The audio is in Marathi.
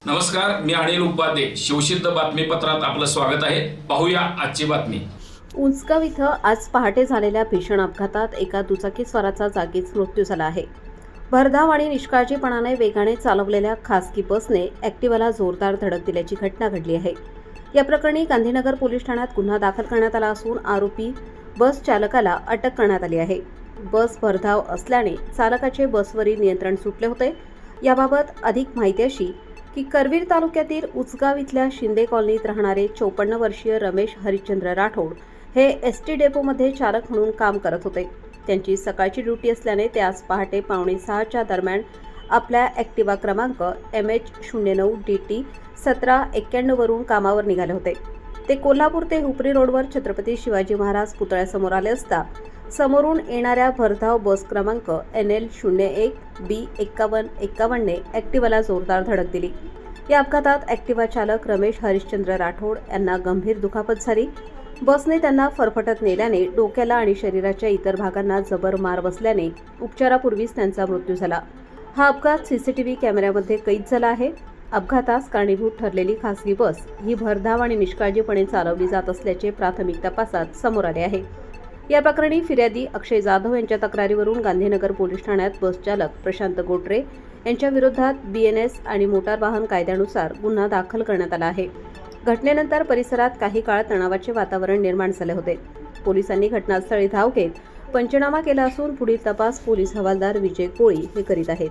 नमस्कार, मी अनिल उपाध्ये. शिवसिद्ध बातमीपत्रात आपलं स्वागत आहे. पाहूया आजची बातमी. उंचगाव इथं आज पहाटे झालेल्या भीषण अपघातात एका दुचाकीस्वाराचा जागीच मृत्यू झाला आहे. भरधाव आणि निष्काळजीपणाने वेगाने चालवलेल्या खासगी बसने ॲक्टिवाला जोरदार धडक दिल्याची घटना घडली आहे. या प्रकरणी गांधीनगर पोलीस ठाण्यात गुन्हा दाखल करण्यात आला असून आरोपी बस चालकाला अटक करण्यात आली आहे. बस भरधाव असल्याने चालकाचे बसवरील नियंत्रण सुटले होते. याबाबत अधिक माहिती अशी की करवीर तालुक्यातील उचगाव इथल्या शिंदे कॉलनीत राहणारे 54 वर्षीय रमेश हरिश्चंद्र राठोड हे एसटी डेपोमध्ये चालक म्हणून काम करत होते. त्यांची सकाळची ड्युटी असल्याने ते आज पहाटे 5:45च्या दरम्यान आपल्या ॲक्टिवा क्रमांक MH09DT 1791 वरून कामावर निघाले होते. ते कोल्हापूर ते हुपरी रोडवर छत्रपती शिवाजी महाराज पुतळ्यासमोर आले असता समोरून येणाऱ्या भरधाव बस क्रमांक NL01B5151 ने ॲक्टिवाला जोरदार धडक दिली. या अपघातात ॲक्टिवा चालक रमेश हरिश्चंद्र राठोड यांना गंभीर दुखापत झाली. बसने त्यांना फरफटत नेल्याने डोक्याला आणि शरीराच्या इतर भागांना जबर मार बसल्याने उपचारापूर्वीच त्यांचा मृत्यू झाला. हा अपघात सीसीटीव्ही कॅमेऱ्यामध्ये कैद झाला आहे. अपघातास कारणीभूत ठरलेली खासगी बस ही भरधाव आणि निष्काळजीपणे चालवली जात असल्याचे प्राथमिक तपासात समोर आले आहे. या प्रकरणी फिर्यादी अक्षय जाधव यांच्या तक्रारीवरून गांधीनगर पोलीस ठाण्यात बस चालक प्रशांत गोटरे यांच्या विरोधात BNS आणि मोटार वाहन कायद्यानुसार गुन्हा दाखल करण्यात आला आहे. घटनेनंतर परिसरात काही काळ तणावाचे वातावरण निर्माण झाले होते. पोलिसांनी घटनास्थळी धाव घेत पंचनामा केला असून पुढील तपास पोलीस हवालदार विजय कोळी हे करीत आहेत.